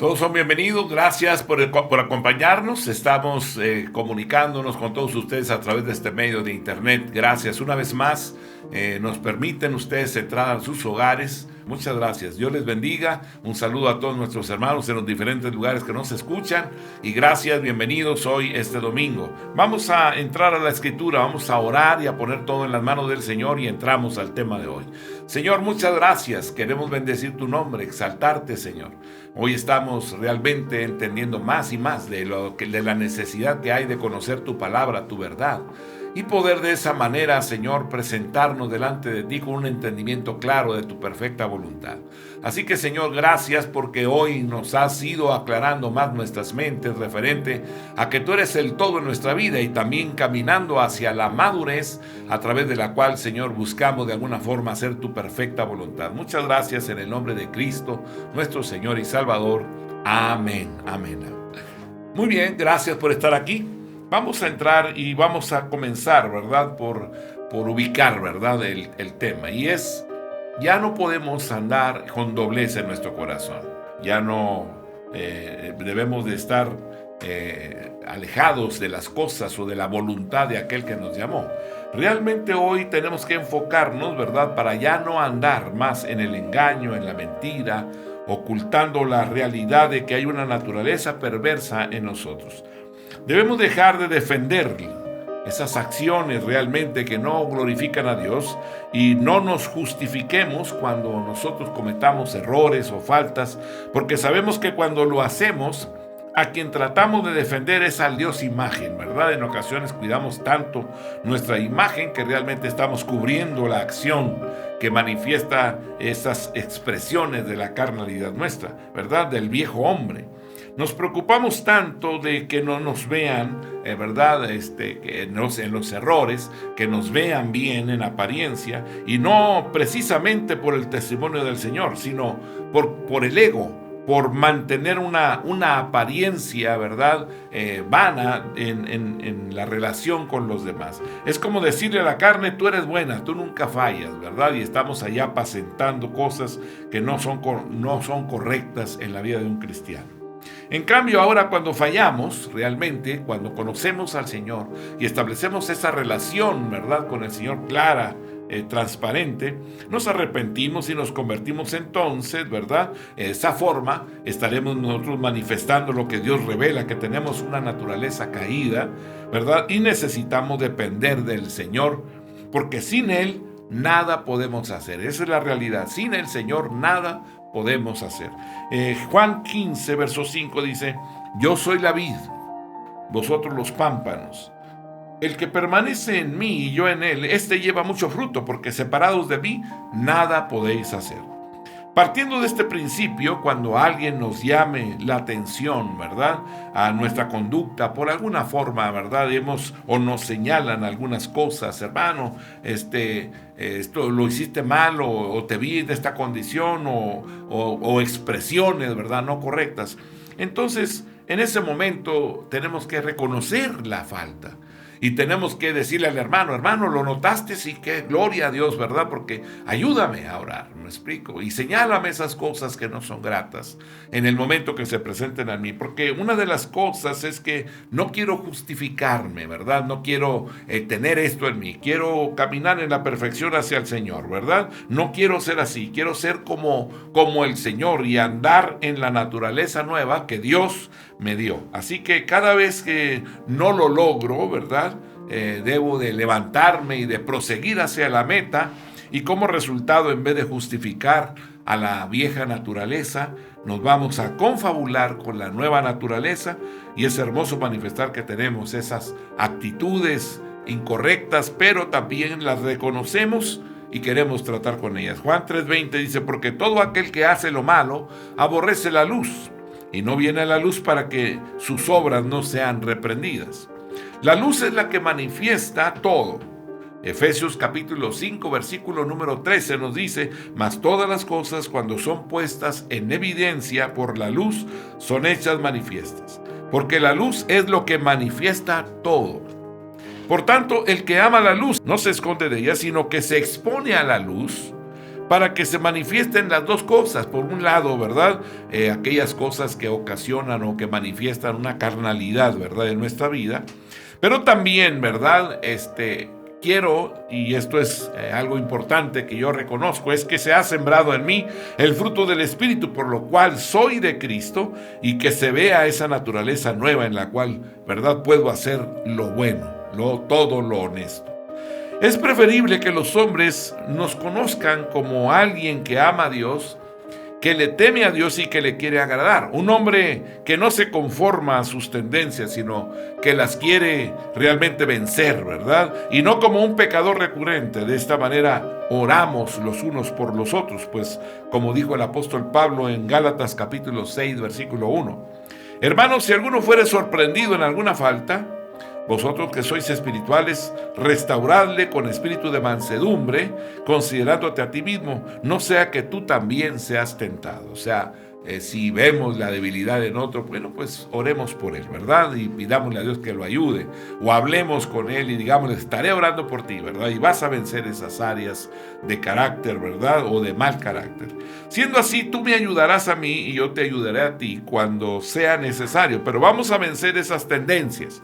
Todos son bienvenidos, gracias por acompañarnos. Estamos comunicándonos con todos ustedes a través de este medio de internet. Gracias una vez más, nos permiten ustedes entrar a sus hogares. Muchas gracias, Dios les bendiga. Un saludo a todos nuestros hermanos en los diferentes lugares que nos escuchan. Y gracias, bienvenidos hoy este domingo. Vamos a entrar a la escritura, vamos a orar y a poner todo en las manos del Señor y entramos al tema de hoy. Señor, muchas gracias, queremos bendecir tu nombre, exaltarte, Señor. Hoy estamos realmente entendiendo más y más de la necesidad que hay de conocer tu palabra, tu verdad, y poder de esa manera, Señor, presentarnos delante de ti con un entendimiento claro de tu perfecta voluntad. Así que, Señor, gracias porque hoy nos has ido aclarando más nuestras mentes referente a que tú eres el todo en nuestra vida y también caminando hacia la madurez a través de la cual, Señor, buscamos de alguna forma hacer tu perfecta voluntad. Muchas gracias en el nombre de Cristo, nuestro Señor y Salvador. Amén, amén. Muy bien, gracias por estar aquí. Vamos a entrar y vamos a comenzar, ¿verdad? Por ubicar, ¿verdad? El tema. Y es, ya no podemos andar con doblez en nuestro corazón. Ya no debemos de estar alejados de las cosas o de la voluntad de aquel que nos llamó. Realmente hoy tenemos que enfocarnos, ¿verdad? Para ya no andar más en el engaño, en la mentira, ocultando la realidad de que hay una naturaleza perversa en nosotros. Debemos dejar de defender esas acciones realmente que no glorifican a Dios y no nos justifiquemos cuando nosotros cometamos errores o faltas, porque sabemos que cuando lo hacemos, a quien tratamos de defender es al Dios imagen, ¿verdad? En ocasiones cuidamos tanto nuestra imagen que realmente estamos cubriendo la acción que manifiesta esas expresiones de la carnalidad nuestra, ¿verdad? Del viejo hombre. Nos preocupamos tanto de que no nos vean, ¿verdad? En los errores, que nos vean bien en apariencia, y no precisamente por el testimonio del Señor, sino por el ego, por mantener una apariencia, ¿verdad? Vana en la relación con los demás. Es como decirle a la carne, tú eres buena, tú nunca fallas, ¿verdad? Y estamos allá apacentando cosas que no son correctas en la vida de un cristiano. En cambio, ahora cuando fallamos, realmente, cuando conocemos al Señor y establecemos esa relación, ¿verdad?, con el Señor clara, transparente, nos arrepentimos y nos convertimos entonces, ¿verdad? De esa forma estaremos nosotros manifestando lo que Dios revela, que tenemos una naturaleza caída, ¿verdad? Y necesitamos depender del Señor, porque sin Él nada podemos hacer. Esa es la realidad. Sin el Señor nada podemos hacer. Juan 15, verso 5 dice: yo soy la vid, vosotros los pámpanos. El que permanece en mí y yo en él, este lleva mucho fruto, porque separados de mí nada podéis hacer. Partiendo de este principio, cuando alguien nos llame la atención, ¿verdad?, a nuestra conducta, por alguna forma, ¿verdad?, o nos señalan algunas cosas, hermano, esto lo hiciste mal, o te vi de esta condición, o expresiones, ¿verdad?, no correctas. Entonces, en ese momento tenemos que reconocer la falta. Y tenemos que decirle al hermano, lo notaste, sí, que gloria a Dios, ¿verdad? Porque ayúdame a orar, me explico, y señálame esas cosas que no son gratas en el momento que se presenten a mí. Porque una de las cosas es que no quiero justificarme, ¿verdad? No quiero tener esto en mí, quiero caminar en la perfección hacia el Señor, ¿verdad? No quiero ser así, quiero ser como el Señor y andar en la naturaleza nueva que Dios me dio. Así que cada vez que no lo logro, ¿verdad?, debo de levantarme y de proseguir hacia la meta, y como resultado, en vez de justificar a la vieja naturaleza, nos vamos a confabular con la nueva naturaleza, y es hermoso manifestar que tenemos esas actitudes incorrectas, pero también las reconocemos y queremos tratar con ellas. Juan 3:20 dice: porque todo aquel que hace lo malo aborrece la luz, y no viene a la luz para que sus obras no sean reprendidas. La luz es la que manifiesta todo. Efesios capítulo 5, versículo número 13 nos dice: mas todas las cosas, cuando son puestas en evidencia por la luz, son hechas manifiestas, porque la luz es lo que manifiesta todo. Por tanto, el que ama la luz no se esconde de ella, sino que se expone a la luz, para que se manifiesten las dos cosas. Por un lado, ¿verdad? Aquellas cosas que ocasionan o que manifiestan una carnalidad, ¿verdad? En nuestra vida. Pero también, ¿verdad? Quiero, y esto es algo importante que yo reconozco, es que se ha sembrado en mí el fruto del Espíritu, por lo cual soy de Cristo, y que se vea esa naturaleza nueva en la cual, ¿verdad?, puedo hacer lo bueno, todo lo honesto. Es preferible que los hombres nos conozcan como alguien que ama a Dios, que le teme a Dios y que le quiere agradar. Un hombre que no se conforma a sus tendencias, sino que las quiere realmente vencer, ¿verdad? Y no como un pecador recurrente. De esta manera oramos los unos por los otros, pues como dijo el apóstol Pablo en Gálatas capítulo 6, versículo 1. Hermanos, si alguno fuere sorprendido en alguna falta, vosotros que sois espirituales, restauradle con espíritu de mansedumbre, considerándote a ti mismo, no sea que tú también seas tentado. O sea, si vemos la debilidad en otro, bueno, pues oremos por él, ¿verdad? Y pidámosle a Dios que lo ayude. O hablemos con él y digámosle, estaré orando por ti, ¿verdad? Y vas a vencer esas áreas de carácter, ¿verdad? O de mal carácter. Siendo así, tú me ayudarás a mí y yo te ayudaré a ti cuando sea necesario. Pero vamos a vencer esas tendencias.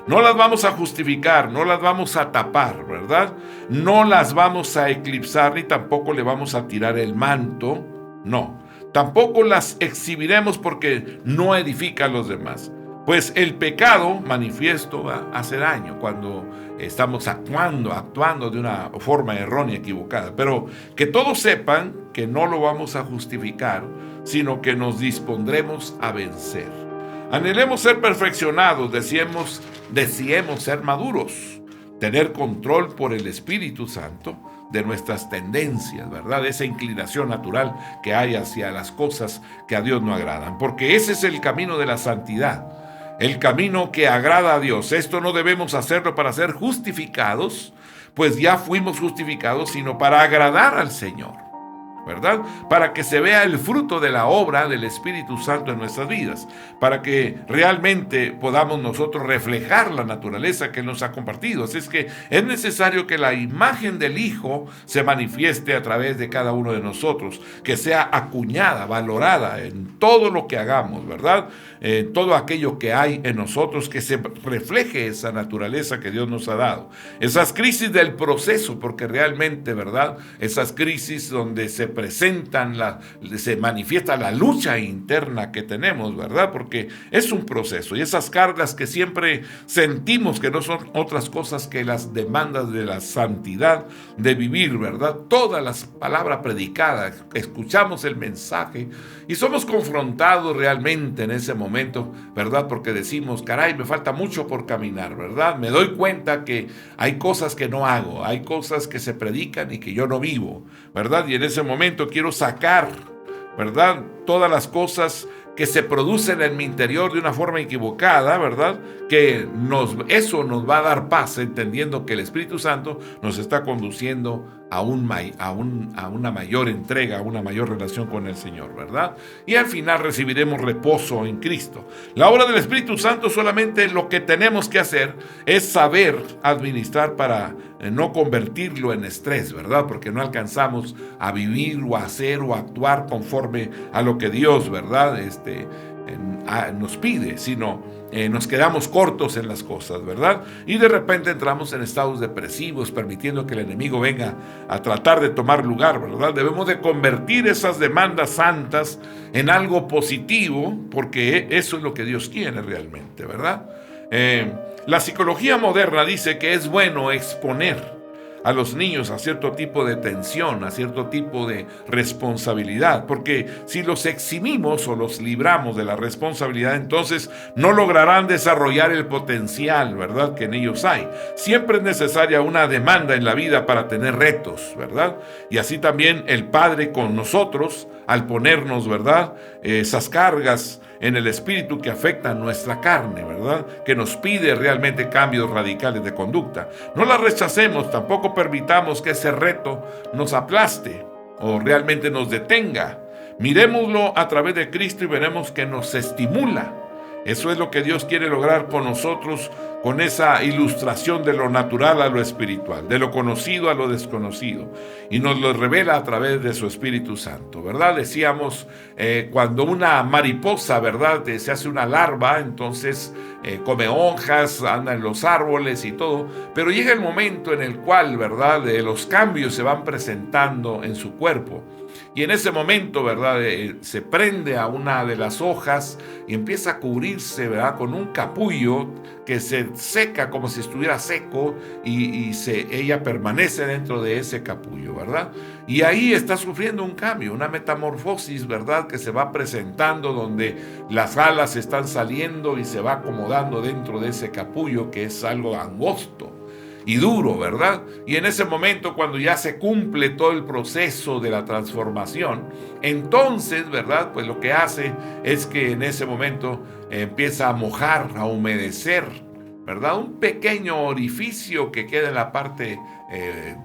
No las vamos a justificar, no las vamos a tapar, ¿verdad? No las vamos a eclipsar ni tampoco le vamos a tirar el manto, no. Tampoco las exhibiremos porque no edifica a los demás. Pues el pecado manifiesto hace daño cuando estamos actuando de una forma errónea, equivocada. Pero que todos sepan que no lo vamos a justificar, sino que nos dispondremos a vencer. Anhelemos ser perfeccionados, deseemos ser maduros, tener control por el Espíritu Santo de nuestras tendencias, ¿verdad? Esa inclinación natural que hay hacia las cosas que a Dios no agradan, porque ese es el camino de la santidad, el camino que agrada a Dios. Esto no debemos hacerlo para ser justificados, pues ya fuimos justificados, sino para agradar al Señor, ¿verdad? Para que se vea el fruto de la obra del Espíritu Santo en nuestras vidas, para que realmente podamos nosotros reflejar la naturaleza que Él nos ha compartido. Así es que es necesario que la imagen del Hijo se manifieste a través de cada uno de nosotros, que sea acuñada, valorada en todo lo que hagamos, ¿verdad? En todo aquello que hay en nosotros, que se refleje esa naturaleza que Dios nos ha dado. Esas crisis del proceso, porque realmente, ¿verdad? Esas crisis donde se manifiesta la lucha interna que tenemos, ¿verdad? Porque es un proceso y esas cargas que siempre sentimos que no son otras cosas que las demandas de la santidad de vivir, ¿verdad? Todas las palabras predicadas, escuchamos el mensaje y somos confrontados realmente en ese momento, ¿verdad? Porque decimos, caray, me falta mucho por caminar, ¿verdad? Me doy cuenta que hay cosas que no hago, hay cosas que se predican y que yo no vivo, ¿verdad? Y en ese momento quiero sacar, ¿verdad?, todas las cosas que se producen en mi interior de una forma equivocada, ¿verdad? Que eso nos va a dar paz, entendiendo que el Espíritu Santo nos está conduciendo a una mayor entrega, a una mayor relación con el Señor, ¿verdad? Y al final recibiremos reposo en Cristo. La obra del Espíritu Santo, solamente lo que tenemos que hacer es saber administrar para no convertirlo en estrés, ¿verdad? Porque no alcanzamos a vivir o a hacer o a actuar conforme a lo que Dios, ¿verdad?, nos pide, sino nos quedamos cortos en las cosas, ¿verdad? Y de repente entramos en estados depresivos, permitiendo que el enemigo venga a tratar de tomar lugar, ¿verdad? Debemos de convertir esas demandas santas en algo positivo, porque eso es lo que Dios quiere realmente, ¿verdad? La psicología moderna dice que es bueno exponer a los niños a cierto tipo de tensión, a cierto tipo de responsabilidad, porque si los eximimos o los libramos de la responsabilidad, entonces no lograrán desarrollar el potencial, ¿verdad?, que en ellos hay. Siempre es necesaria una demanda en la vida para tener retos, ¿verdad? Y así también el Padre con nosotros, al ponernos, ¿verdad?, esas cargas en el espíritu que afectan nuestra carne, ¿verdad?, que nos pide realmente cambios radicales de conducta. No la rechacemos, tampoco permitamos que ese reto nos aplaste o realmente nos detenga. Miremoslo a través de Cristo y veremos que nos estimula Eso es lo que Dios quiere lograr con nosotros, con esa ilustración de lo natural a lo espiritual, de lo conocido a lo desconocido, y nos lo revela a través de su Espíritu Santo, ¿verdad? Decíamos, cuando una mariposa, ¿verdad?, se hace una larva, entonces come hojas, anda en los árboles y todo, pero llega el momento en el cual, ¿verdad?, los cambios se van presentando en su cuerpo. Y en ese momento, ¿verdad?, se prende a una de las hojas y empieza a cubrirse, ¿verdad?, con un capullo que se seca como si estuviera seco, y ella permanece dentro de ese capullo, ¿verdad? Y ahí está sufriendo un cambio, una metamorfosis, ¿verdad?, que se va presentando, donde las alas están saliendo y se va acomodando dentro de ese capullo, que es algo angosto y duro, ¿verdad? Y en ese momento, cuando ya se cumple todo el proceso de la transformación, entonces, ¿verdad?, pues lo que hace es que en ese momento empieza a mojar, a humedecer, ¿verdad? Un pequeño orificio que queda en la parte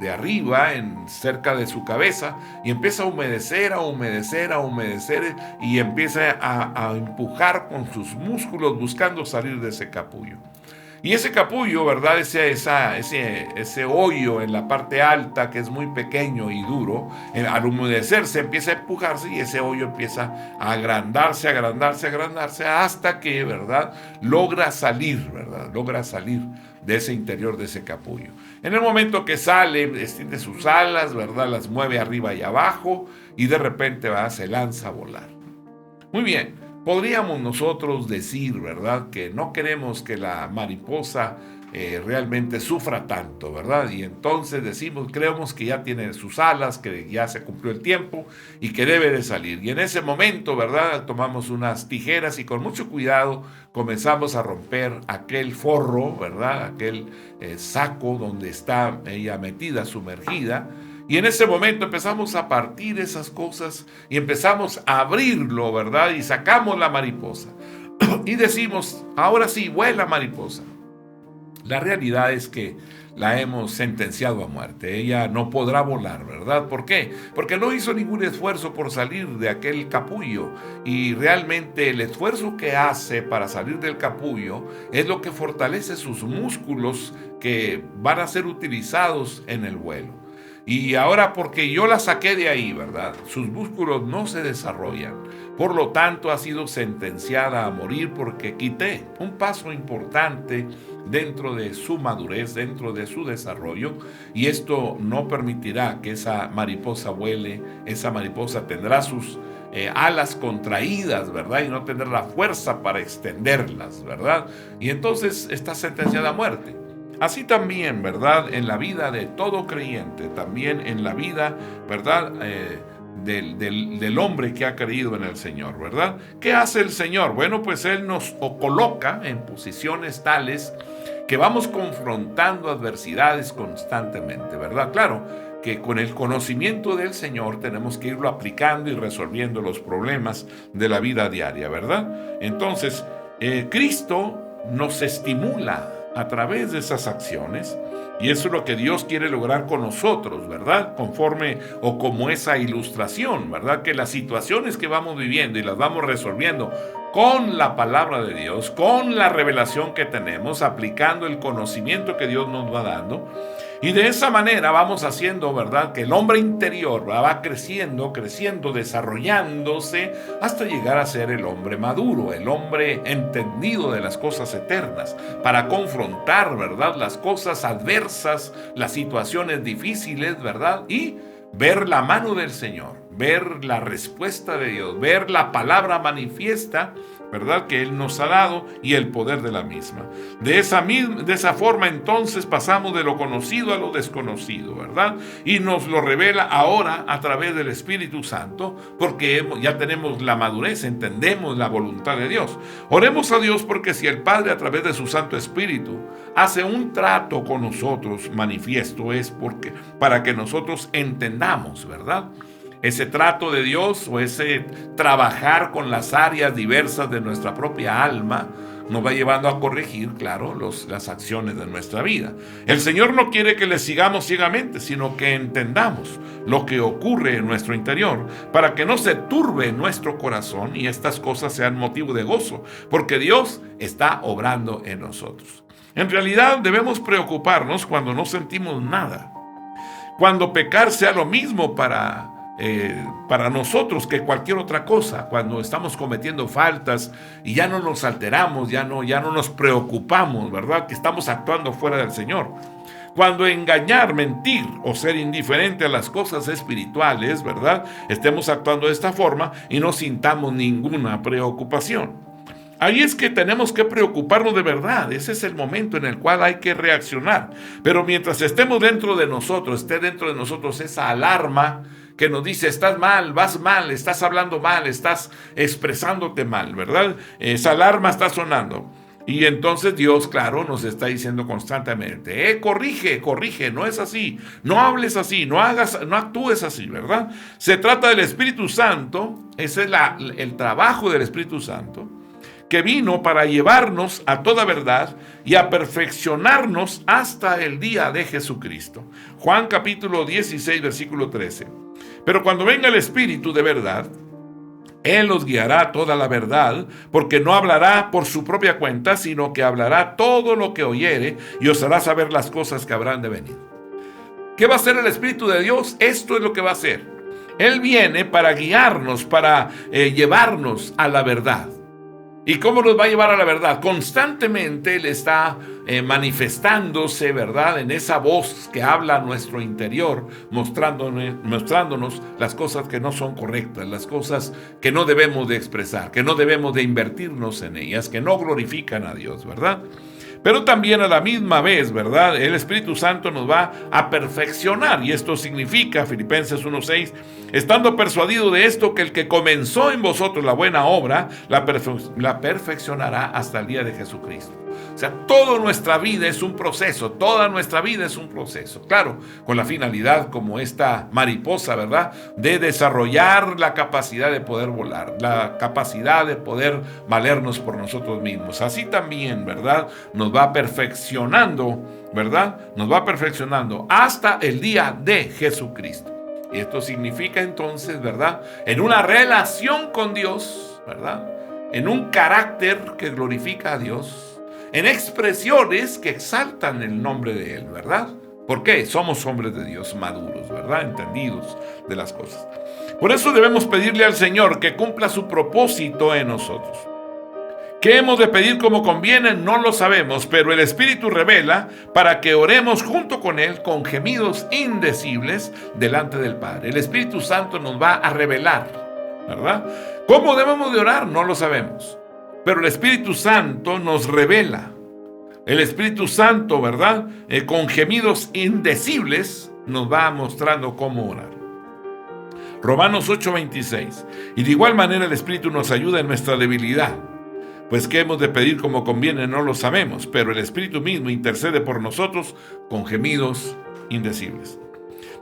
de arriba, cerca de su cabeza, y empieza a humedecer, a humedecer, a humedecer, y empieza a empujar con sus músculos buscando salir de ese capullo. Y ese capullo, ¿verdad?, ese hoyo en la parte alta, que es muy pequeño y duro, al humedecerse empieza a empujarse, y ese hoyo empieza a agrandarse, agrandarse, agrandarse, hasta que, ¿verdad?, logra salir, ¿verdad?, logra salir de ese interior de ese capullo. En el momento que sale, extiende sus alas, ¿verdad?, las mueve arriba y abajo, y de repente, ¿verdad?, se lanza a volar. Muy bien. Podríamos nosotros decir, ¿verdad?, que no queremos que la mariposa realmente sufra tanto, ¿verdad? Y entonces creemos que ya tiene sus alas, que ya se cumplió el tiempo y que debe de salir. Y en ese momento, ¿verdad?, tomamos unas tijeras y con mucho cuidado comenzamos a romper aquel forro, ¿verdad?, aquel saco donde está ella metida, sumergida. Y en ese momento empezamos a partir esas cosas y empezamos a abrirlo, ¿verdad? Y sacamos la mariposa. Y decimos, ahora sí, vuela mariposa. La realidad es que la hemos sentenciado a muerte. Ella no podrá volar, ¿verdad? ¿Por qué? Porque no hizo ningún esfuerzo por salir de aquel capullo. Y realmente el esfuerzo que hace para salir del capullo es lo que fortalece sus músculos, que van a ser utilizados en el vuelo. Y ahora, porque yo la saqué de ahí, ¿verdad?, sus músculos no se desarrollan. Por lo tanto, ha sido sentenciada a morir, porque quité un paso importante dentro de su madurez, dentro de su desarrollo, y esto no permitirá que esa mariposa vuele. Esa mariposa tendrá sus alas contraídas, ¿verdad?, y no tendrá la fuerza para extenderlas, ¿verdad? Y entonces está sentenciada a muerte. Así también, ¿verdad?, en la vida de todo creyente, también en la vida, ¿verdad?, del hombre que ha creído en el Señor, ¿verdad? ¿Qué hace el Señor? Bueno, pues Él nos coloca en posiciones tales que vamos confrontando adversidades constantemente, ¿verdad? Claro que con el conocimiento del Señor tenemos que irlo aplicando y resolviendo los problemas de la vida diaria, ¿verdad? Entonces, Cristo nos estimula a través de esas acciones, y eso es lo que Dios quiere lograr con nosotros, ¿verdad? Conforme o como esa ilustración, ¿verdad? Que las situaciones que vamos viviendo y las vamos resolviendo con la palabra de Dios, con la revelación que tenemos, aplicando el conocimiento que Dios nos va dando. Y de esa manera vamos haciendo, ¿verdad?, que el hombre interior va creciendo, desarrollándose, hasta llegar a ser el hombre maduro, el hombre entendido de las cosas eternas, para confrontar, ¿verdad?, las cosas adversas, las situaciones difíciles, ¿verdad?, y ver la mano del Señor, ver la respuesta de Dios, ver la palabra manifiesta, ¿verdad?, que Él nos ha dado, y el poder de la misma. De esa forma, entonces, pasamos de lo conocido a lo desconocido, ¿verdad? Y nos lo revela ahora a través del Espíritu Santo, porque ya tenemos la madurez, entendemos la voluntad de Dios. Oremos a Dios, porque si el Padre, a través de su Santo Espíritu, hace un trato con nosotros manifiesto, es para que nosotros entendamos, ¿verdad?, ese trato de Dios, o ese trabajar con las áreas diversas de nuestra propia alma, nos va llevando a corregir, claro, las acciones de nuestra vida. El Señor no quiere que le sigamos ciegamente, sino que entendamos lo que ocurre en nuestro interior, para que no se turbe nuestro corazón y estas cosas sean motivo de gozo, porque Dios está obrando en nosotros. En realidad debemos preocuparnos cuando no sentimos nada, cuando pecar sea lo mismo para nosotros que cualquier otra cosa, cuando estamos cometiendo faltas y ya no nos alteramos, ya no nos preocupamos, ¿verdad? Que estamos actuando fuera del Señor. Cuando engañar, mentir o ser indiferente a las cosas espirituales, ¿verdad? Estemos actuando de esta forma y no sintamos ninguna preocupación. Ahí es que tenemos que preocuparnos de verdad. Ese es el momento en el cual hay que reaccionar. Pero mientras estemos dentro de nosotros, esté dentro de nosotros esa alarma que nos dice: estás mal, vas mal, estás hablando mal, estás expresándote mal, ¿verdad? Esa alarma está sonando. Y entonces Dios, claro, nos está diciendo constantemente: corrige, no es así, no hables así, no actúes así, ¿verdad? Se trata del Espíritu Santo. Ese es el trabajo del Espíritu Santo, que vino para llevarnos a toda verdad y a perfeccionarnos hasta el día de Jesucristo. Juan capítulo 16, versículo 13. Pero cuando venga el Espíritu de verdad, Él os guiará a toda la verdad, porque no hablará por su propia cuenta, sino que hablará todo lo que oyere y os hará saber las cosas que habrán de venir. ¿Qué va a hacer el Espíritu de Dios? Esto es lo que va a hacer. Él viene para guiarnos, para llevarnos a la verdad. ¿Y cómo nos va a llevar a la verdad? Constantemente Él está manifestándose, ¿verdad? En esa voz que habla a nuestro interior, mostrándonos las cosas que no son correctas, las cosas que no debemos de expresar, que no debemos de invertirnos en ellas, que no glorifican a Dios, ¿verdad? Pero también a la misma vez, ¿verdad? El Espíritu Santo nos va a perfeccionar, y esto significa, Filipenses 1:6, estando persuadido de esto, que el que comenzó en vosotros la buena obra, la perfeccionará hasta el día de Jesucristo. O sea, toda nuestra vida es un proceso, toda nuestra vida es un proceso. Claro, con la finalidad, como esta mariposa, ¿verdad?, de desarrollar la capacidad de poder volar, la capacidad de poder valernos por nosotros mismos. Así también, ¿verdad?, nos va perfeccionando, ¿verdad? Nos va perfeccionando hasta el día de Jesucristo. Y esto significa entonces, ¿verdad?, en una relación con Dios, ¿verdad?, en un carácter que glorifica a Dios, en expresiones que exaltan el nombre de Él, ¿verdad? ¿Por qué? Somos hombres de Dios maduros, ¿verdad?, entendidos de las cosas. Por eso debemos pedirle al Señor que cumpla su propósito en nosotros. ¿Qué hemos de pedir como conviene? No lo sabemos, pero el Espíritu revela para que oremos junto con Él con gemidos indecibles delante del Padre. El Espíritu Santo nos va a revelar, ¿verdad? ¿Cómo debemos de orar? No lo sabemos, pero el Espíritu Santo nos revela. El Espíritu Santo, ¿verdad?, con gemidos indecibles nos va mostrando cómo orar. Romanos 8:26. Y de igual manera el Espíritu nos ayuda en nuestra debilidad. Pues qué hemos de pedir como conviene no lo sabemos, pero el Espíritu mismo intercede por nosotros con gemidos indecibles.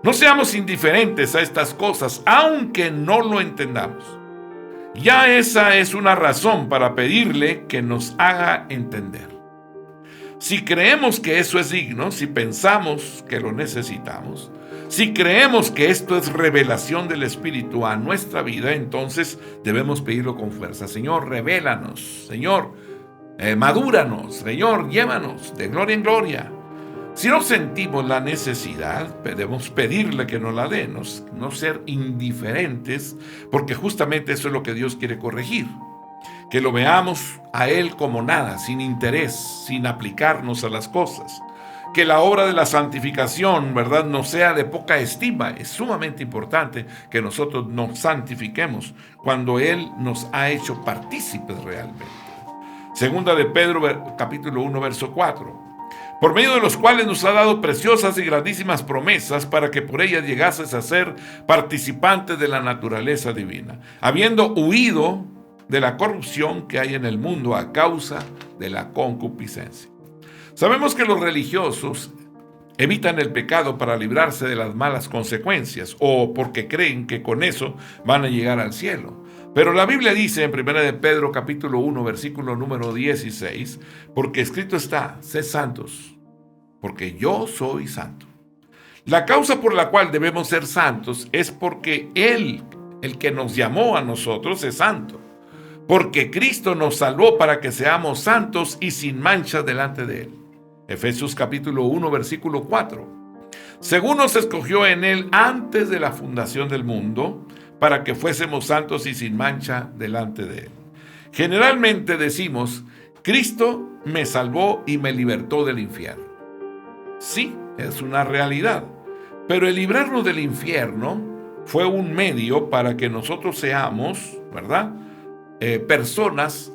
No seamos indiferentes a estas cosas, aunque no lo entendamos. Ya esa es una razón para pedirle que nos haga entender. Si creemos que eso es digno, si pensamos que lo necesitamos, si creemos que esto es revelación del Espíritu a nuestra vida, entonces debemos pedirlo con fuerza. Señor, revélanos. Señor, madúranos. Señor, llévanos de gloria en gloria. Si no sentimos la necesidad, debemos pedirle que nos la dé, no ser indiferentes, porque justamente eso es lo que Dios quiere corregir. Que lo veamos a Él como nada, sin interés, sin aplicarnos a las cosas. Que la obra de la santificación, ¿verdad?, no sea de poca estima. Es sumamente importante que nosotros nos santifiquemos cuando Él nos ha hecho partícipes realmente. Segunda de Pedro, capítulo 1, verso 4. Por medio de los cuales nos ha dado preciosas y grandísimas promesas para que por ellas llegases a ser participantes de la naturaleza divina, habiendo huido de la corrupción que hay en el mundo a causa de la concupiscencia. Sabemos que los religiosos evitan el pecado para librarse de las malas consecuencias o porque creen que con eso van a llegar al cielo. Pero la Biblia dice en 1 de Pedro capítulo 1, versículo número 16, porque escrito está, sed santos, porque yo soy santo. La causa por la cual debemos ser santos es porque Él, el que nos llamó a nosotros, es santo. Porque Cristo nos salvó para que seamos santos y sin mancha delante de Él. Efesios capítulo 1, versículo 4. Según nos escogió en Él antes de la fundación del mundo, para que fuésemos santos y sin mancha delante de Él. Generalmente decimos, Cristo me salvó y me libertó del infierno. Sí, es una realidad, pero el librarnos del infierno fue un medio para que nosotros seamos, ¿verdad?, personas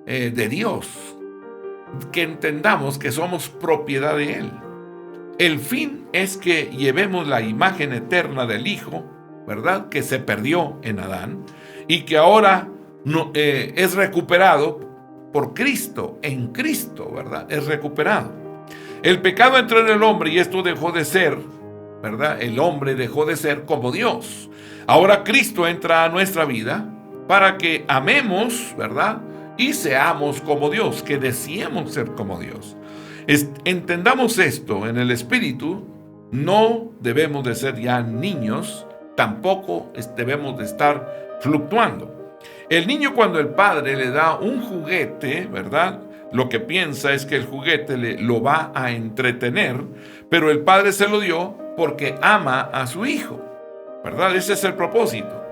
de Dios, que entendamos que somos propiedad de Él. El fin es que llevemos la imagen eterna del Hijo, ¿verdad?, que se perdió en Adán y que ahora es recuperado por Cristo, en Cristo, ¿verdad?, es recuperado. El pecado entró en el hombre y esto dejó de ser, ¿verdad?, el hombre dejó de ser como Dios. Ahora Cristo entra a nuestra vida para que amemos, ¿verdad?, y seamos como Dios, que deseemos ser como Dios. Entendamos esto en el espíritu. No debemos de ser ya niños, tampoco debemos de estar fluctuando. El niño, cuando el padre le da un juguete, ¿verdad?, lo que piensa es que el juguete lo va a entretener, pero el padre se lo dio porque ama a su hijo, ¿verdad? Ese es el propósito.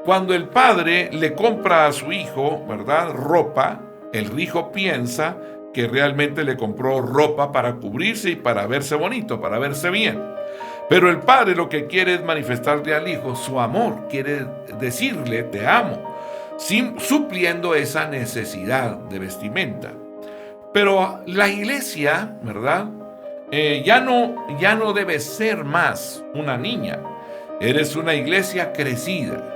Cuando el padre le compra a su hijo, ¿verdad?, ropa, el hijo piensa que realmente le compró ropa para cubrirse y para verse bonito, para verse bien. Pero el padre lo que quiere es manifestarle al hijo su amor, quiere decirle te amo, supliendo esa necesidad de vestimenta. Pero la iglesia, ¿verdad?, ya no debe ser más una niña. Eres una iglesia crecida.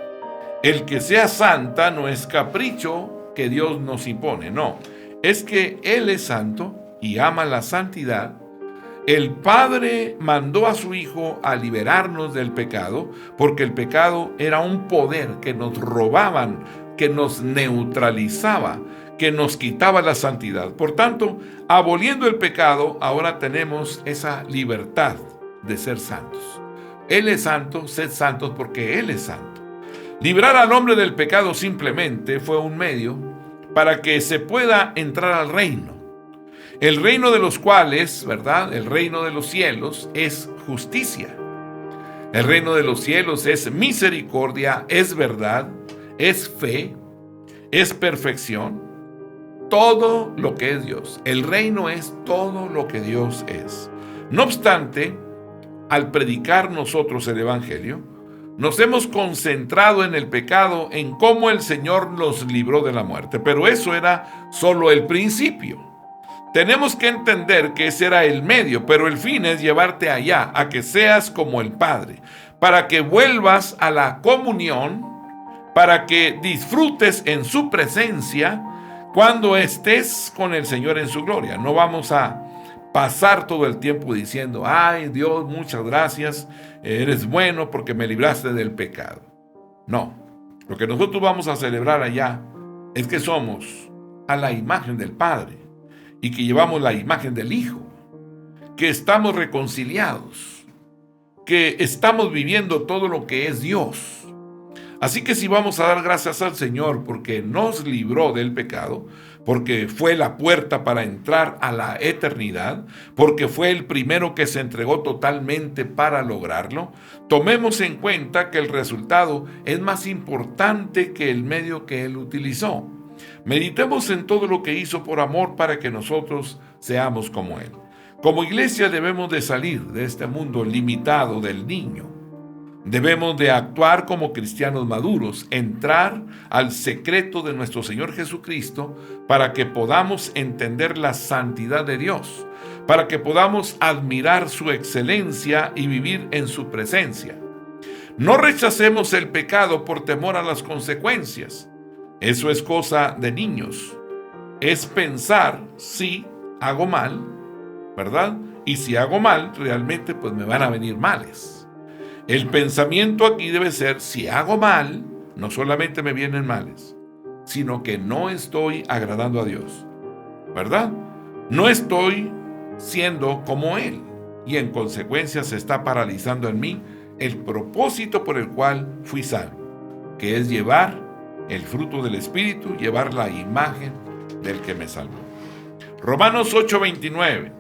El que sea santa no es capricho que Dios nos impone, no. Es que Él es santo y ama la santidad. El Padre mandó a su Hijo a liberarnos del pecado, porque el pecado era un poder que nos robaban, que nos neutralizaba, que nos quitaba la santidad. Por tanto, aboliendo el pecado, ahora tenemos esa libertad de ser santos. Él es santo, sed santos porque Él es santo. Librar al hombre del pecado simplemente fue un medio para que se pueda entrar al reino. El reino de los cuales, ¿verdad?, el reino de los cielos es justicia. El reino de los cielos es misericordia, es verdad, es fe, es perfección. Todo lo que es Dios. El reino es todo lo que Dios es. No obstante, al predicar nosotros el evangelio, nos hemos concentrado en el pecado, en cómo el Señor nos libró de la muerte. Pero eso era solo el principio. Tenemos que entender que ese era el medio, pero el fin es llevarte allá, a que seas como el Padre, para que vuelvas a la comunión, para que disfrutes en su presencia cuando estés con el Señor en su gloria. No vamos a pasar todo el tiempo diciendo, ay Dios, muchas gracias, eres bueno porque me libraste del pecado. No, lo que nosotros vamos a celebrar allá es que somos a la imagen del Padre y que llevamos la imagen del Hijo, que estamos reconciliados, que estamos viviendo todo lo que es Dios. Así que si vamos a dar gracias al Señor porque nos libró del pecado, porque fue la puerta para entrar a la eternidad, porque fue el primero que se entregó totalmente para lograrlo, tomemos en cuenta que el resultado es más importante que el medio que Él utilizó. Meditemos en todo lo que hizo por amor para que nosotros seamos como Él. Como iglesia debemos de salir de este mundo limitado del niño. Debemos de actuar como cristianos maduros, entrar al secreto de nuestro Señor Jesucristo para que podamos entender la santidad de Dios, para que podamos admirar su excelencia y vivir en su presencia. No rechacemos el pecado por temor a las consecuencias. Eso es cosa de niños. Es pensar, si hago mal, ¿verdad? Y si hago mal, realmente pues me van a venir males. El pensamiento aquí debe ser, si hago mal, no solamente me vienen males, sino que no estoy agradando a Dios, ¿verdad? No estoy siendo como Él, y en consecuencia se está paralizando en mí el propósito por el cual fui salvo, que es llevar el fruto del Espíritu, llevar la imagen del que me salvó. Romanos 8:29,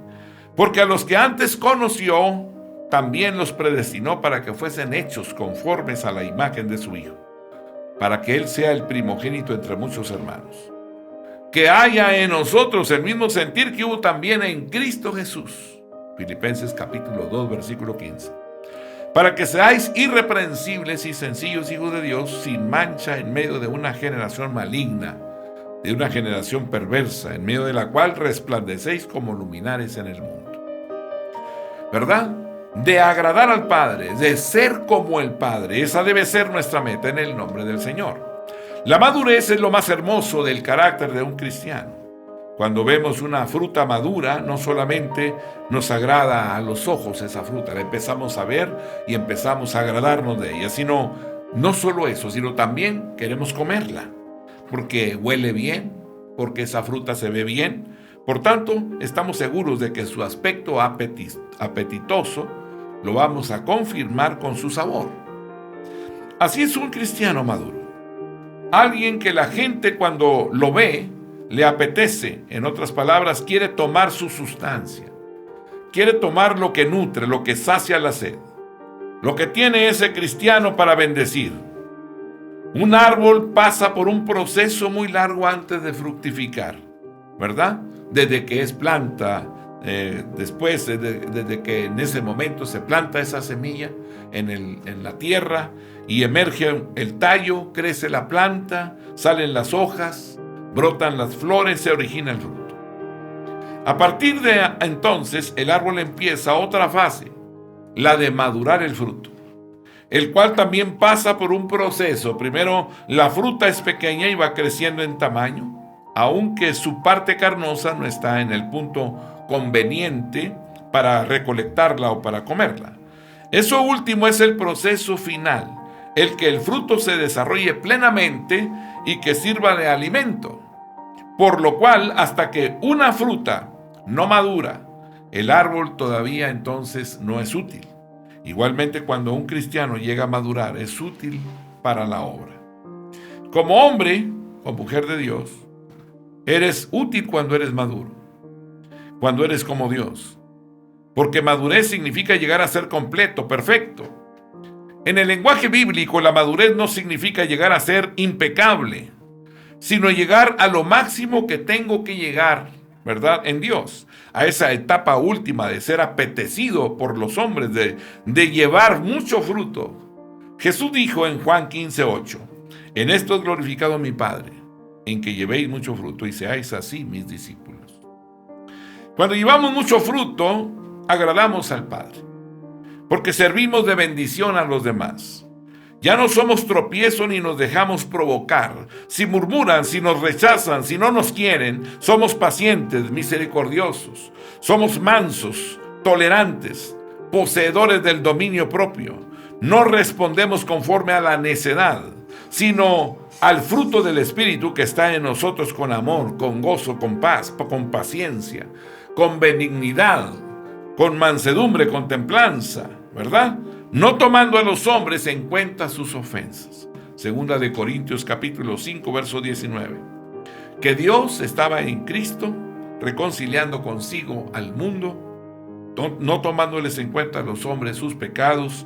porque a los que antes conoció, también los predestinó para que fuesen hechos conformes a la imagen de su Hijo, para que Él sea el primogénito entre muchos hermanos. Que haya en nosotros el mismo sentir que hubo también en Cristo Jesús. Filipenses capítulo 2, versículo 15. Para que seáis irreprensibles y sencillos hijos de Dios, sin mancha en medio de una generación maligna, de una generación perversa, en medio de la cual resplandecéis como luminares en el mundo. ¿Verdad? De agradar al Padre, de ser como el Padre. Esa debe ser nuestra meta en el nombre del Señor. La madurez es lo más hermoso del carácter de un cristiano. Cuando vemos una fruta madura, no solamente nos agrada a los ojos esa fruta, la empezamos a ver y empezamos a agradarnos de ella, sino no solo eso, sino también queremos comerla, porque huele bien, porque esa fruta se ve bien. Por tanto, estamos seguros de que su aspecto apetitoso lo vamos a confirmar con su sabor. Así es un cristiano maduro. Alguien que la gente cuando lo ve, le apetece, en otras palabras, quiere tomar su sustancia. Quiere tomar lo que nutre, lo que sacia la sed. Lo que tiene ese cristiano para bendecir. Un árbol pasa por un proceso muy largo antes de fructificar, ¿verdad? Desde que es planta, desde que en ese momento se planta esa semilla en la tierra y emerge el tallo, crece la planta, salen las hojas, brotan las flores, se origina el fruto. A partir de entonces, el árbol empieza otra fase, la de madurar el fruto, el cual también pasa por un proceso. Primero, la fruta es pequeña y va creciendo en tamaño, aunque su parte carnosa no está en el punto conveniente para recolectarla o para comerla. Eso último es el proceso final, el que el fruto se desarrolle plenamente y que sirva de alimento. Por lo cual, hasta que una fruta no madura, el árbol todavía entonces no es útil. Igualmente, cuando un cristiano llega a madurar, es útil para la obra. Como hombre o mujer de Dios, eres útil cuando eres maduro, cuando eres como Dios. Porque madurez significa llegar a ser completo, perfecto. En el lenguaje bíblico, la madurez no significa llegar a ser impecable, sino llegar a lo máximo que tengo que llegar, ¿verdad? En Dios, a esa etapa última de ser apetecido por los hombres, de llevar mucho fruto. Jesús dijo en Juan 15:8, en esto es glorificado mi Padre, en que llevéis mucho fruto y seáis así mis discípulos. Cuando llevamos mucho fruto, agradamos al Padre, porque servimos de bendición a los demás. Ya no somos tropiezo ni nos dejamos provocar. Si murmuran, si nos rechazan, si no nos quieren, somos pacientes, misericordiosos. Somos mansos, tolerantes, poseedores del dominio propio. No respondemos conforme a la necedad, sino al fruto del Espíritu que está en nosotros con amor, con gozo, con paz, con paciencia, con benignidad, con mansedumbre, con templanza, ¿verdad? No tomando a los hombres en cuenta sus ofensas. Segunda de Corintios capítulo 5, verso 19. Que Dios estaba en Cristo reconciliando consigo al mundo, no tomándoles en cuenta a los hombres sus pecados,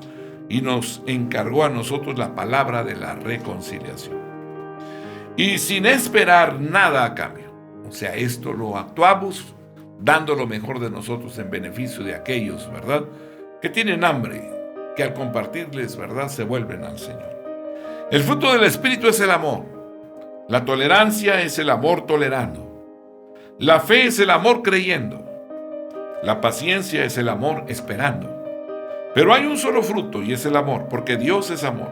y nos encargó a nosotros la palabra de la reconciliación. Y sin esperar nada a cambio. O sea, esto lo actuamos dando lo mejor de nosotros en beneficio de aquellos, ¿verdad?, que tienen hambre, que al compartirles, ¿verdad?, se vuelven al Señor. El fruto del Espíritu es el amor. La tolerancia es el amor tolerando. La fe es el amor creyendo. La paciencia es el amor esperando. Pero hay un solo fruto y es el amor, porque Dios es amor.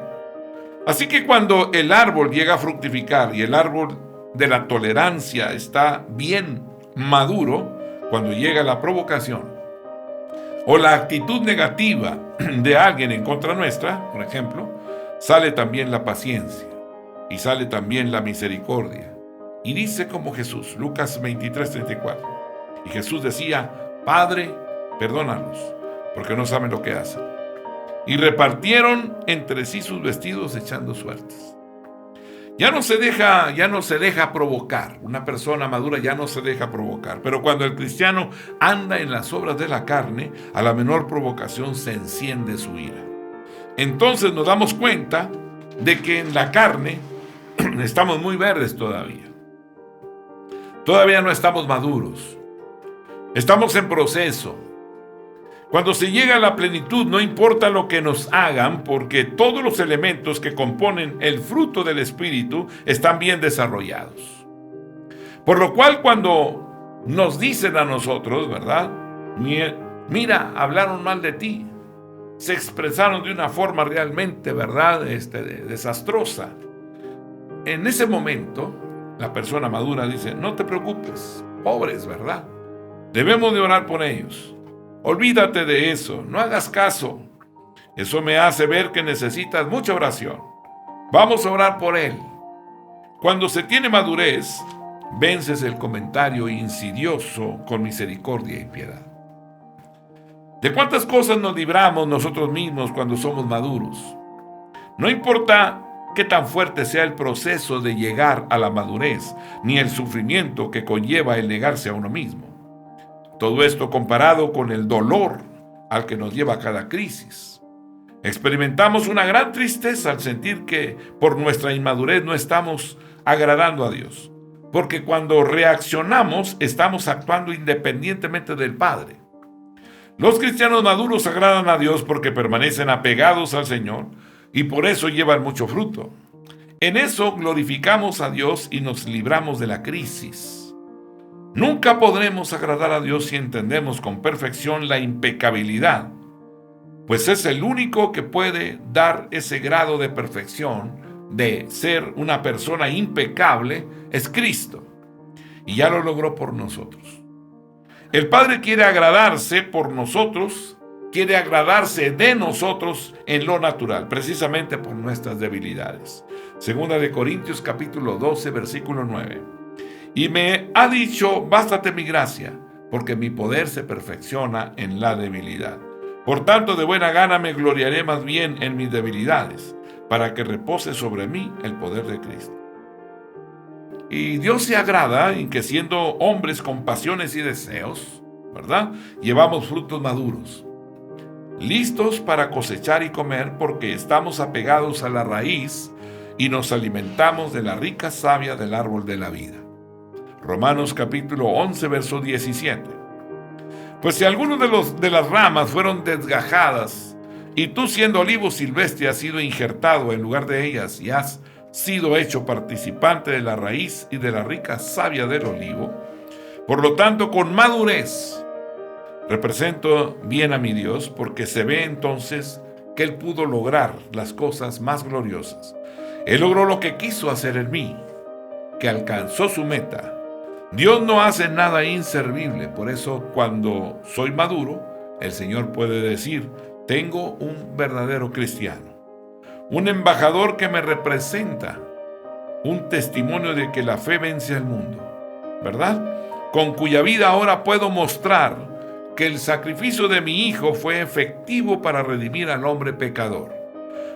Así que cuando el árbol llega a fructificar y el árbol de la tolerancia está bien maduro, cuando llega la provocación o la actitud negativa de alguien en contra nuestra, por ejemplo, sale también la paciencia. y sale también la misericordia. Y dice como Jesús, Lucas 23:34. Y Jesús decía: Padre, perdónalos, porque no saben lo que hacen. Y repartieron entre sí sus vestidos echando suertes. Ya no se deja provocar. Una persona madura ya no se deja provocar. Pero cuando el cristiano anda en las obras de la carne, a la menor provocación se enciende su ira. Entonces nos damos cuenta de que en la carne estamos muy verdes todavía. Todavía no estamos maduros. Estamos en proceso. Cuando se llega a la plenitud, no importa lo que nos hagan, porque todos los elementos que componen el fruto del Espíritu están bien desarrollados. Por lo cual, cuando nos dicen a nosotros, ¿verdad? Mira, hablaron mal de ti. Se expresaron de una forma realmente, ¿verdad? Desastrosa. En ese momento, la persona madura dice: no te preocupes, pobres, ¿verdad? Debemos de orar por ellos. Olvídate de eso, no hagas caso. Eso me hace ver que necesitas mucha oración. Vamos a orar por él. Cuando se tiene madurez, vences el comentario insidioso con misericordia y piedad. ¿De cuántas cosas nos libramos nosotros mismos cuando somos maduros? No importa qué tan fuerte sea el proceso de llegar a la madurez, ni el sufrimiento que conlleva el negarse a uno mismo. Todo esto comparado con el dolor al que nos lleva cada crisis. Experimentamos una gran tristeza al sentir que por nuestra inmadurez no estamos agradando a Dios. Porque cuando reaccionamos, estamos actuando independientemente del Padre. Los cristianos maduros agradan a Dios porque permanecen apegados al Señor y por eso llevan mucho fruto. En eso glorificamos a Dios y nos libramos de la crisis. Nunca podremos agradar a Dios si entendemos con perfección la impecabilidad, pues es el único que puede dar ese grado de perfección de ser una persona impecable, es Cristo, y ya lo logró por nosotros. El Padre quiere agradarse por nosotros, quiere agradarse de nosotros en lo natural, precisamente por nuestras debilidades. Segunda de Corintios capítulo 12, versículo 9. Y me ha dicho: bástate mi gracia, porque mi poder se perfecciona en la debilidad. Por tanto, de buena gana me gloriaré más bien en mis debilidades, para que repose sobre mí el poder de Cristo. Y Dios se agrada en que, siendo hombres con pasiones y deseos, ¿verdad?, llevamos frutos maduros, listos para cosechar y comer, porque estamos apegados a la raíz y nos alimentamos de la rica savia del árbol de la vida. Romanos capítulo 11, verso 17. Pues si alguno de las ramas fueron desgajadas, y tú siendo olivo silvestre has sido injertado en lugar de ellas, y has sido hecho participante de la raíz y de la rica savia del olivo, por lo tanto, con madurez represento bien a mi Dios, porque se ve entonces que Él pudo lograr las cosas más gloriosas. Él logró lo que quiso hacer en mí, que alcanzó su meta. Dios no hace nada inservible, por eso cuando soy maduro, el Señor puede decir: tengo un verdadero cristiano, un embajador que me representa, un testimonio de que la fe vence al mundo, ¿verdad? Con cuya vida ahora puedo mostrar que el sacrificio de mi Hijo fue efectivo para redimir al hombre pecador.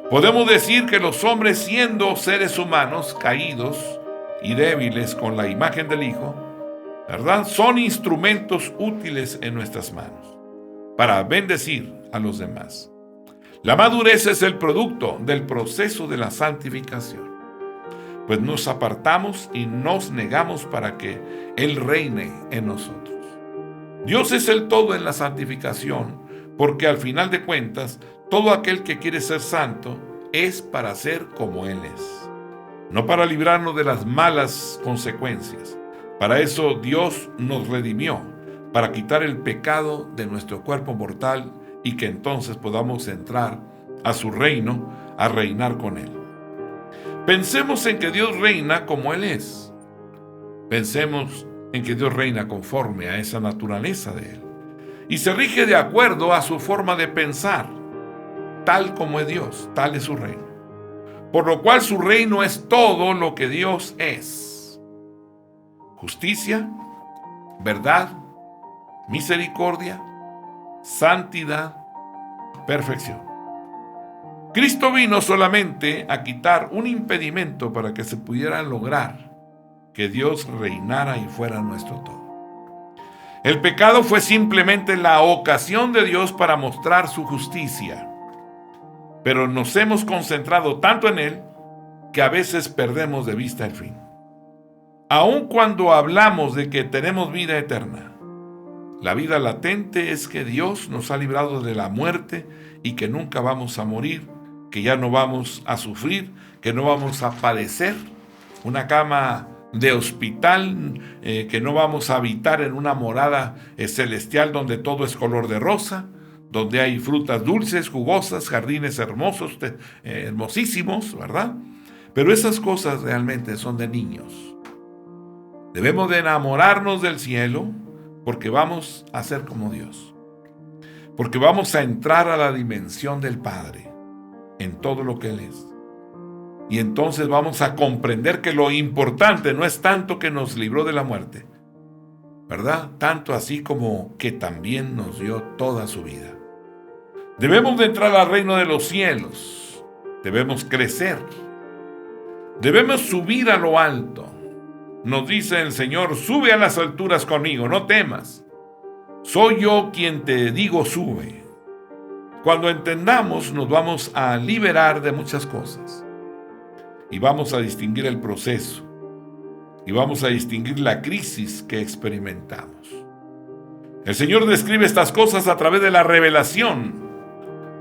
Podemos decir que los hombres, siendo seres humanos caídos y débiles con la imagen del Hijo, ¿verdad?, son instrumentos útiles en nuestras manos para bendecir a los demás. La madurez es el producto del proceso de la santificación, pues nos apartamos y nos negamos para que Él reine en nosotros. Dios es el todo en la santificación, porque al final de cuentas, todo aquel que quiere ser santo es para ser como Él es, no para librarnos de las malas consecuencias. Para eso Dios nos redimió, para quitar el pecado de nuestro cuerpo mortal y que entonces podamos entrar a su reino, a reinar con Él. Pensemos en que Dios reina como Él es. Pensemos en que Dios reina conforme a esa naturaleza de Él y se rige de acuerdo a su forma de pensar. Tal como es Dios, tal es su reino. por lo cual su reino es todo lo que Dios es: justicia, verdad, misericordia, santidad, perfección. Cristo vino solamente a quitar un impedimento para que se pudiera lograr que Dios reinara y fuera nuestro todo. El pecado fue simplemente la ocasión de Dios para mostrar su justicia, pero nos hemos concentrado tanto en él que a veces perdemos de vista el fin. Aun cuando hablamos de que tenemos vida eterna, la vida latente es que Dios nos ha librado de la muerte y que nunca vamos a morir, que ya no vamos a sufrir, que no vamos a padecer una cama de hospital, que no vamos a habitar en una morada celestial donde todo es color de rosa, donde hay frutas dulces, jugosas, jardines hermosos, hermosísimos, ¿verdad? Pero esas cosas realmente son de niños. Debemos de enamorarnos del cielo porque vamos a ser como Dios, porque vamos a entrar a la dimensión del Padre en todo lo que Él es. Y entonces vamos a comprender que lo importante no es tanto que nos libró de la muerte, ¿verdad? Tanto así como que también nos dio toda su vida. Debemos de entrar al reino de los cielos. Debemos crecer. Debemos subir a lo alto. Nos dice el Señor: sube a las alturas conmigo, no temas. Soy yo quien te digo sube. Cuando entendamos, nos vamos a liberar de muchas cosas. Y vamos a distinguir el proceso. Y vamos a distinguir la crisis que experimentamos. El Señor describe estas cosas a través de la revelación,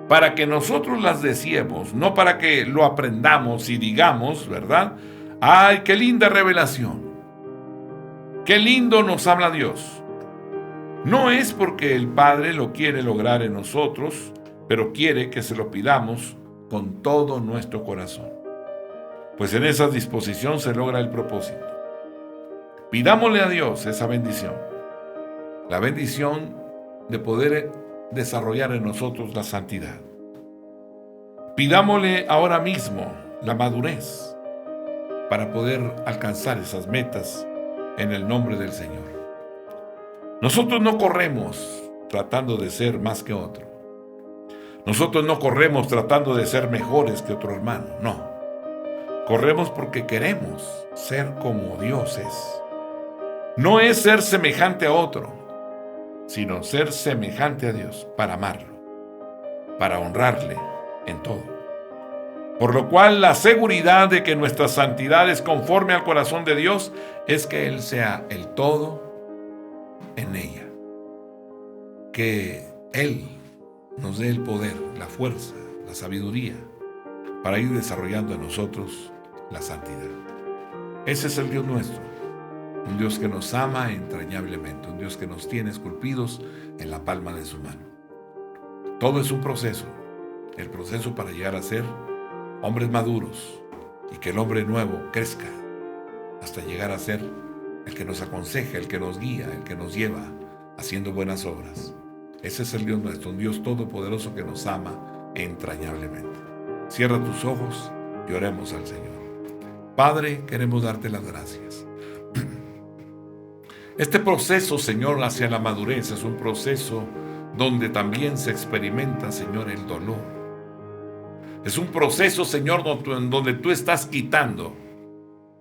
para que nosotros las deseemos, no para que lo aprendamos y digamos, ¿verdad? ¡Ay, qué linda revelación! ¡Qué lindo nos habla Dios! No es porque el Padre lo quiere lograr en nosotros, pero quiere que se lo pidamos con todo nuestro corazón. Pues en esa disposición se logra el propósito. Pidámosle a Dios esa bendición. La bendición de poder desarrollar en nosotros la santidad. Pidámosle ahora mismo la madurez para poder alcanzar esas metas en el nombre del Señor. Nosotros no corremos tratando de ser más que otro. Nosotros no corremos tratando de ser mejores que otro hermano, no. Corremos porque queremos ser como Dios es. No es ser semejante a otro, sino ser semejante a Dios para amarlo, para honrarle en todo. Por lo cual la seguridad de que nuestra santidad es conforme al corazón de Dios es que Él sea el todo en ella. Que Él nos dé el poder, la fuerza, la sabiduría para ir desarrollando en nosotros la santidad. Ese es el Dios nuestro, un Dios que nos ama entrañablemente, un Dios que nos tiene esculpidos en la palma de su mano. Todo es un proceso, el proceso para llegar a ser hombres maduros y que el hombre nuevo crezca hasta llegar a ser el que nos aconseja, el que nos guía, el que nos lleva haciendo buenas obras. Ese es el Dios nuestro, un Dios todopoderoso que nos ama entrañablemente. Cierra tus ojos y oremos al Señor. Padre, queremos darte las gracias. Este proceso, Señor, hacia la madurez es un proceso donde también se experimenta, Señor, el dolor. Es un proceso, Señor, donde tú estás quitando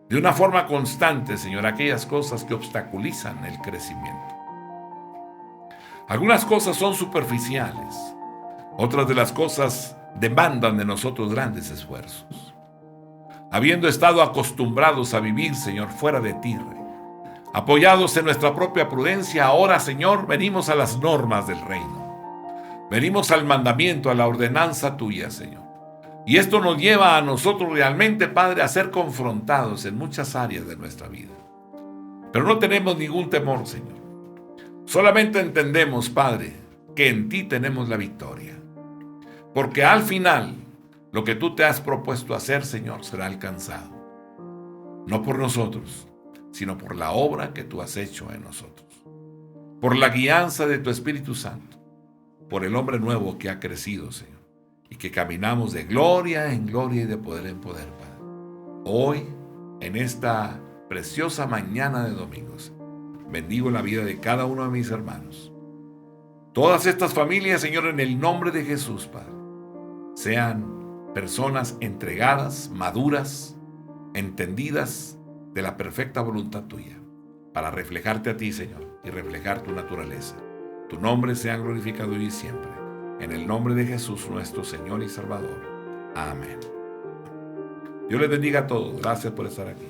de una forma constante, Señor, aquellas cosas que obstaculizan el crecimiento. Algunas cosas son superficiales, otras de las cosas demandan de nosotros grandes esfuerzos. Habiendo estado acostumbrados a vivir, Señor, fuera de ti, apoyados en nuestra propia prudencia, ahora, Señor, venimos a las normas del reino. Venimos al mandamiento, a la ordenanza tuya, Señor. Y esto nos lleva a nosotros realmente, Padre, a ser confrontados en muchas áreas de nuestra vida. Pero no tenemos ningún temor, Señor. Solamente entendemos, Padre, que en ti tenemos la victoria. Porque al final, lo que tú te has propuesto hacer, Señor, será alcanzado. No por nosotros, sino por la obra que tú has hecho en nosotros. Por la guianza de tu Espíritu Santo. Por el hombre nuevo que ha crecido, Señor. y que caminamos de gloria en gloria y de poder en poder, Padre. Hoy, en esta preciosa mañana de domingos, bendigo la vida de cada uno de mis hermanos. Todas estas familias, Señor, en el nombre de Jesús, Padre, sean personas entregadas, maduras, entendidas de la perfecta voluntad tuya, para reflejarte a ti, Señor, y reflejar tu naturaleza. Tu nombre sea glorificado hoy y siempre. En el nombre de Jesús, nuestro Señor y Salvador. Amén. Dios les bendiga a todos. Gracias por estar aquí.